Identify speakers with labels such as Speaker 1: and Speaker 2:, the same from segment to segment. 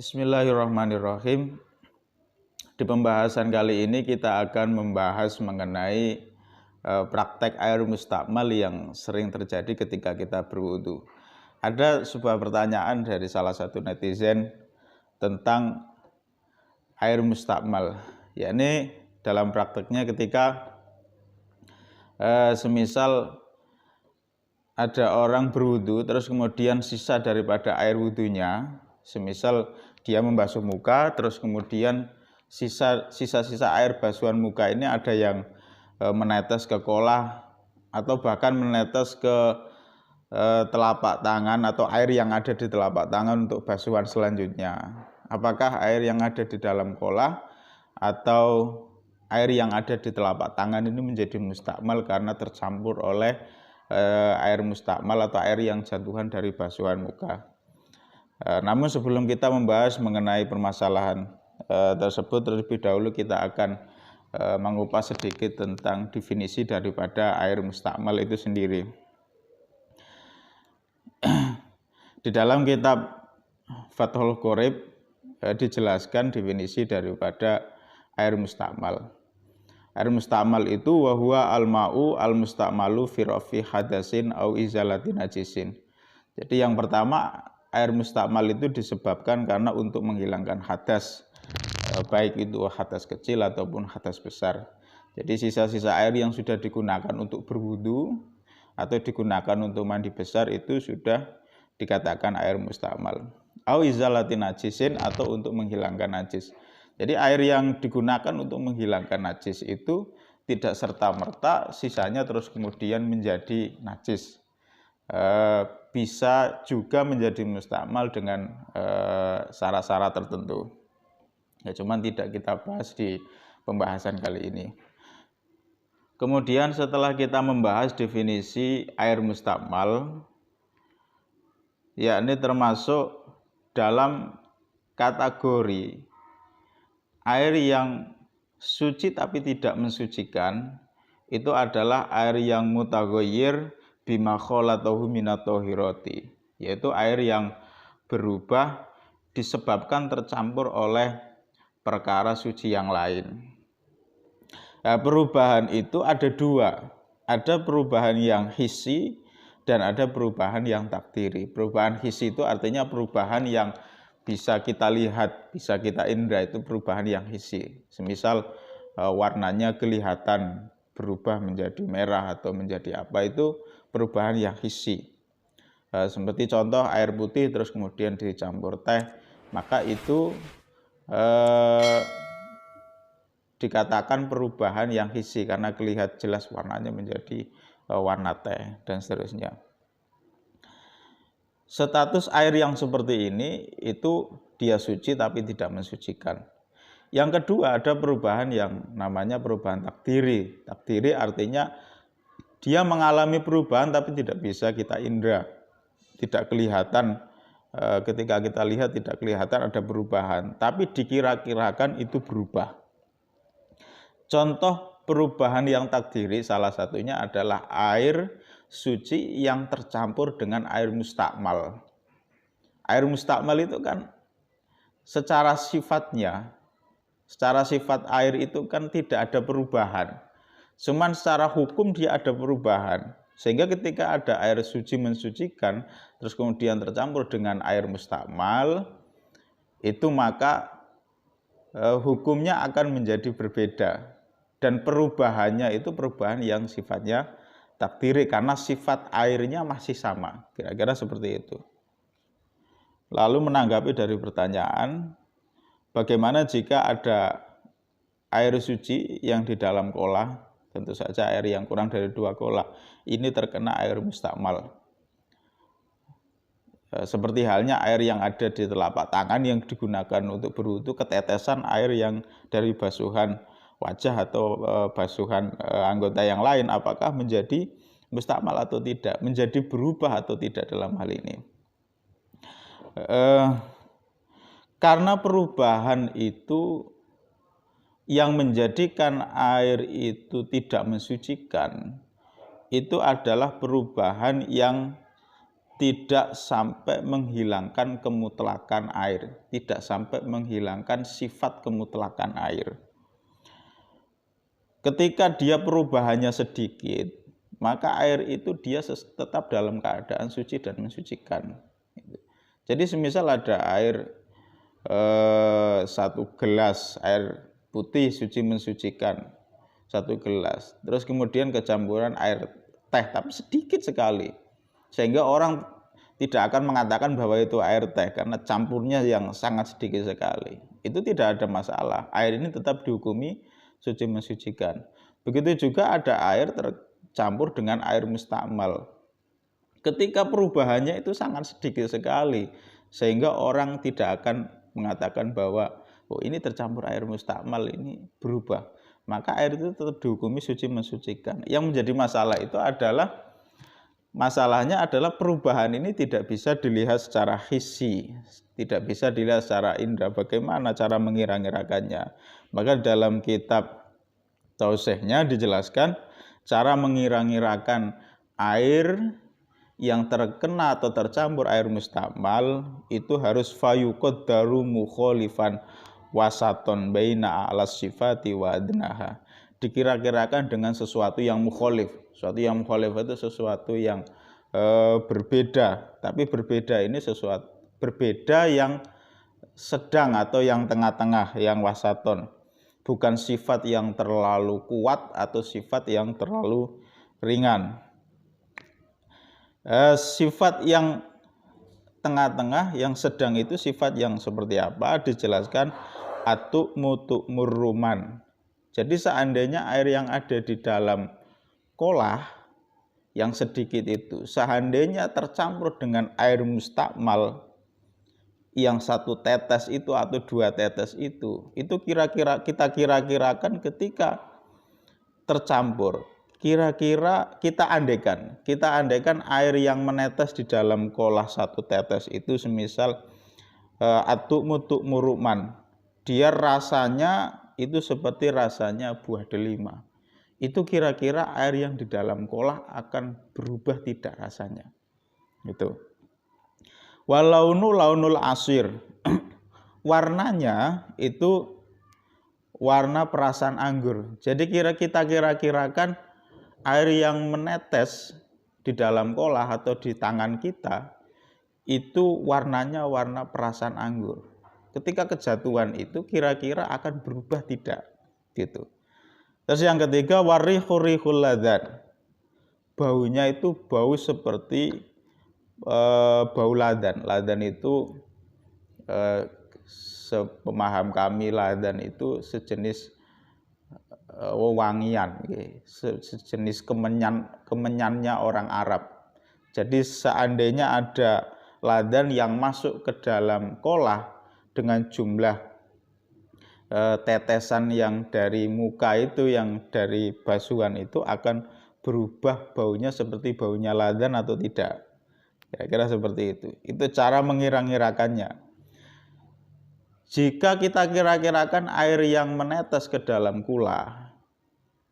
Speaker 1: Bismillahirrahmanirrahim. Di pembahasan kali ini kita akan membahas mengenai praktek air mustakmal yang sering terjadi ketika kita berwudu. Ada sebuah pertanyaan dari salah satu netizen tentang air mustakmal, yakni dalam prakteknya ketika semisal ada orang berwudu terus kemudian sisa daripada air wudunya, semisal dia membasuh muka terus kemudian sisa-sisa air basuhan muka ini ada yang menetes ke kolah atau bahkan menetes ke telapak tangan atau air yang ada di telapak tangan untuk basuhan selanjutnya. Apakah air yang ada di dalam kolah atau air yang ada di telapak tangan ini menjadi mustakmal karena tercampur oleh air mustakmal atau air yang jatuhan dari basuhan muka. Namun sebelum kita membahas mengenai permasalahan tersebut, terlebih dahulu kita akan mengupas sedikit tentang definisi daripada air mustakmal itu sendiri. Di dalam kitab Fathul Qorib dijelaskan definisi daripada air mustakmal. Air mustakmal itu wahwa al-ma'u al-mustakmalu fi rafi hadasin au izalati najisin. Jadi yang pertama, air mustakmal itu disebabkan karena untuk menghilangkan hadas, baik itu hadas kecil ataupun hadas besar. Jadi sisa-sisa air yang sudah digunakan untuk berwudu atau digunakan untuk mandi besar itu sudah dikatakan air mustakmal. Au izalati najisin atau untuk menghilangkan najis. Jadi air yang digunakan untuk menghilangkan najis itu tidak serta-merta sisanya terus kemudian menjadi najis. Bisa juga menjadi mustakmal dengan syarat-syarat tertentu. Ya, cuman tidak kita bahas di pembahasan kali ini. Kemudian setelah kita membahas definisi air mustakmal, yakni termasuk dalam kategori air yang suci tapi tidak mensucikan, itu adalah air yang mutaghayyir bima khalatahu minat thahirati, yaitu air yang berubah disebabkan tercampur oleh perkara suci yang lain. Nah, perubahan itu ada dua, ada perubahan yang hissi dan ada perubahan yang takdiri. Perubahan hissi itu artinya perubahan yang bisa kita lihat, bisa kita indra, itu perubahan yang hissi. Semisal warnanya kelihatan berubah menjadi merah atau menjadi apa, itu perubahan yang hissi. Seperti contoh air putih terus kemudian dicampur teh, maka itu dikatakan perubahan yang hissi karena kelihatan jelas warnanya menjadi warna teh dan seterusnya. Status air yang seperti ini itu dia suci tapi tidak mensucikan. Yang kedua, ada perubahan yang namanya perubahan takdiri. Takdiri artinya dia mengalami perubahan tapi tidak bisa kita indra, tidak kelihatan, ketika kita lihat tidak kelihatan ada perubahan, tapi dikira-kirakan itu berubah. Contoh perubahan yang takdiri salah satunya adalah air suci yang tercampur dengan air mustakmal. Air mustakmal itu kan secara sifatnya, secara sifat air itu kan tidak ada perubahan. Cuman secara hukum dia ada perubahan. Sehingga ketika ada air suci mensucikan, terus kemudian tercampur dengan air mustakmal, itu maka hukumnya akan menjadi berbeda. Dan perubahannya itu perubahan yang sifatnya takdiri, karena sifat airnya masih sama. Kira-kira seperti itu. Lalu menanggapi dari pertanyaan, bagaimana jika ada air suci yang di dalam kolah, tentu saja air yang kurang dari 2 kolah, ini terkena air mustakmal. Seperti halnya air yang ada di telapak tangan yang digunakan untuk berwudu, ketetesan air yang dari basuhan wajah atau basuhan anggota yang lain, apakah menjadi mustakmal atau tidak, menjadi berubah atau tidak dalam hal ini. Karena perubahan itu yang menjadikan air itu tidak mensucikan, itu adalah perubahan yang tidak sampai menghilangkan kemutlakan air, tidak sampai menghilangkan sifat kemutlakan air. Ketika dia perubahannya sedikit, maka air itu dia tetap dalam keadaan suci dan mensucikan. Jadi semisal ada air 1 gelas air putih suci mensucikan, 1 gelas, terus kemudian kecampuran air teh tapi sedikit sekali, sehingga orang tidak akan mengatakan bahwa itu air teh karena campurnya yang sangat sedikit sekali. Itu tidak ada masalah, air ini tetap dihukumi suci mensucikan. Begitu juga ada air tercampur dengan air mustakmal. Ketika perubahannya itu sangat sedikit sekali, sehingga orang tidak akan mengatakan bahwa oh ini tercampur air mustakmal, ini berubah. Maka air itu tetap dihukumi suci mensucikan. Yang menjadi masalah itu adalah masalahnya adalah perubahan ini tidak bisa dilihat secara hissi, tidak bisa dilihat secara indera. Bagaimana cara mengira-ngirakannya? Maka dalam kitab Tausiahnya dijelaskan cara mengira-ngirakan air yang terkena atau tercampur air mustakmal itu harus fayuqaddaru mukhalifan wasaton baina alas sifati wa adnaha. Dikira-kirakan dengan sesuatu yang mukhalif. Sesuatu yang mukhalif itu sesuatu yang berbeda, tapi berbeda ini sesuatu berbeda yang sedang atau yang tengah-tengah, yang wasaton. Bukan sifat yang terlalu kuat atau sifat yang terlalu ringan. Sifat yang tengah-tengah, yang sedang itu sifat yang seperti apa? Dijelaskan atu'mutu'murruman. Jadi seandainya air yang ada di dalam kolah yang sedikit itu, seandainya tercampur dengan air mustakmal yang 1 tetes itu atau 2 tetes itu kira-kira kita kira-kirakan ketika tercampur, kira-kira kita andaikan air yang menetes di dalam kolah 1 tetes itu semisal atu'mutu'muruman, dia rasanya itu seperti rasanya buah delima. Itu kira-kira air yang di dalam kolah akan berubah tidak rasanya. Itu. Walaunu launul asir. Warnanya itu warna perasan anggur. Jadi kita kira-kirakan air yang menetes di dalam kolah atau di tangan kita itu warnanya warna perasan anggur. Ketika kejatuhan itu kira-kira akan berubah tidak? Gitu. Terus yang ketiga warihurihul ladan. Baunya itu bau seperti bau ladan. Ladan itu sepemaham kami ladan itu sejenis wewangian, sejenis kemenyannya orang Arab. Jadi seandainya ada ladan yang masuk ke dalam kolah dengan jumlah tetesan yang dari muka itu, yang dari basuhan itu akan berubah baunya seperti baunya ladan atau tidak. Kira-kira seperti itu. Itu cara mengira-ngirakannya. Jika kita kira-kirakan air yang menetes ke dalam kula,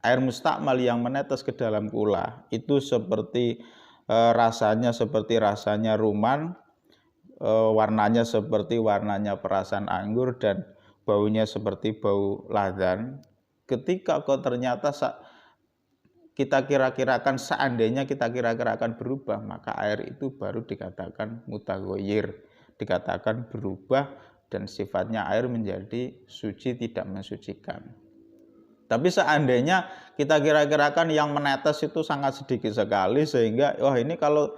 Speaker 1: air mustakmal yang menetes ke dalam kula, itu seperti rasanya seperti rasanya ruman, warnanya seperti warnanya perasan anggur, dan baunya seperti bau ladan. Ketika kok ternyata kita kira-kirakan, seandainya kita kira-kirakan berubah, maka air itu baru dikatakan mutaghayyir, dikatakan berubah dan sifatnya air menjadi suci tidak mensucikan. Tapi seandainya kita kira-kirakan yang menetes itu sangat sedikit sekali sehingga ini kalau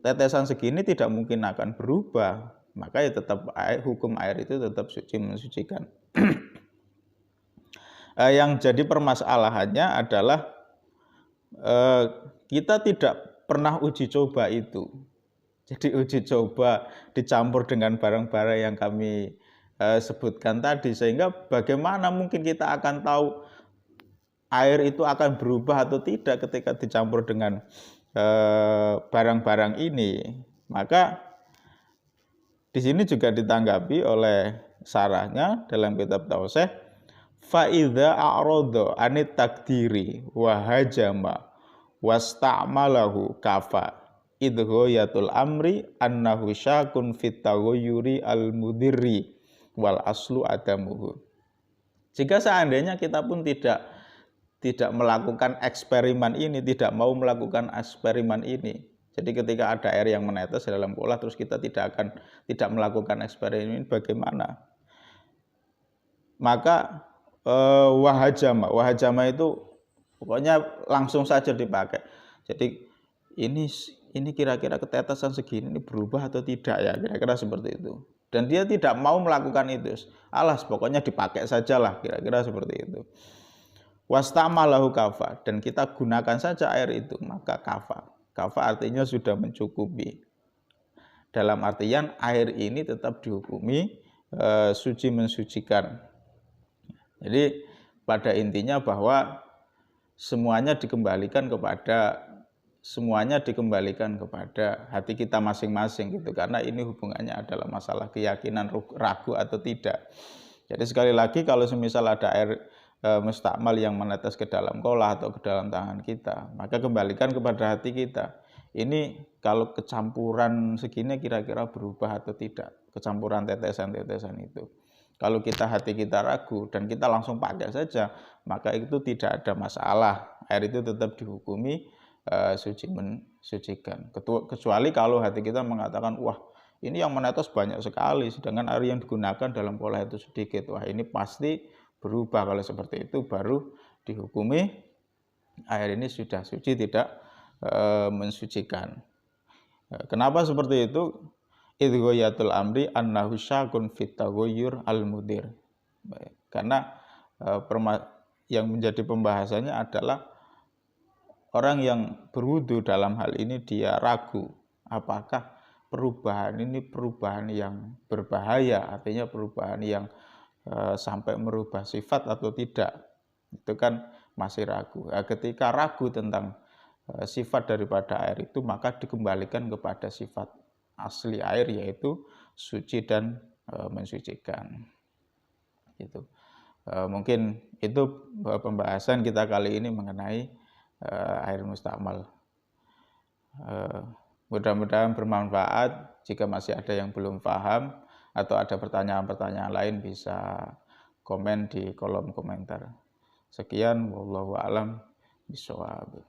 Speaker 1: tetesan segini tidak mungkin akan berubah, maka ya tetap hukum air itu tetap suci mensucikan. Yang jadi permasalahannya adalah kita tidak pernah uji coba itu. Jadi uji coba dicampur dengan barang-barang yang kami sebutkan tadi, sehingga bagaimana mungkin kita akan tahu air itu akan berubah atau tidak ketika dicampur dengan barang-barang ini. Maka di sini juga ditanggapi oleh sarahnya dalam kitab Tausiah, fa idza a'rada anit takdiri wa hajama wasta'malahu kafa. idghayatul amri annahu syakun fit taghayyuri al mudirri wal aslu adamuhu. Jika seandainya kita pun tidak melakukan eksperimen ini, tidak mau melakukan eksperimen ini. Jadi ketika ada air yang menetes dalam pola terus kita tidak melakukan eksperimen ini, bagaimana? Maka wahajama itu pokoknya langsung saja dipakai. Jadi ini kira-kira ketetesan segini ini berubah atau tidak ya, kira-kira seperti itu. Dan dia tidak mau melakukan itu. Alas pokoknya dipakai sajalah, kira-kira seperti itu. Wastamalahu kafa, dan kita gunakan saja air itu, maka kafa. Kafa artinya sudah mencukupi. Dalam artian air ini tetap dihukumi suci mensucikan. Jadi pada intinya bahwa semuanya dikembalikan kepada hati kita masing-masing gitu, karena ini hubungannya adalah masalah keyakinan ragu atau tidak. Jadi sekali lagi kalau semisal ada air mustakmal yang menetes ke dalam kolah atau ke dalam tangan kita, maka kembalikan kepada hati kita. Ini kalau kecampuran segini kira-kira berubah atau tidak, kecampuran tetesan-tetesan itu. Kalau hati kita ragu dan kita langsung pakai saja, maka itu tidak ada masalah. Air itu tetap dihukumi suci mensucikan. Kecuali kalau hati kita mengatakan, wah ini yang menetes banyak sekali, sedangkan air yang digunakan dalam pola itu sedikit. Wah ini pasti berubah. Kalau seperti itu baru dihukumi air ini sudah suci, tidak mensucikan. Kenapa seperti itu? Idghayatul amri annahu syakun fit taghayyur al mudir. Karena yang menjadi pembahasannya adalah orang yang berwudu dalam hal ini dia ragu apakah perubahan ini perubahan yang berbahaya, artinya perubahan yang sampai merubah sifat atau tidak. Itu kan masih ragu. Ketika ragu tentang sifat daripada air itu, maka dikembalikan kepada sifat asli air, yaitu suci dan mensucikan. Gitu. Mungkin itu pembahasan kita kali ini mengenai air mustakmal. Mudah-mudahan bermanfaat. Jika masih ada yang belum paham atau ada pertanyaan-pertanyaan lain, bisa komen di kolom komentar. Sekian, wallahu a'lam bishawab.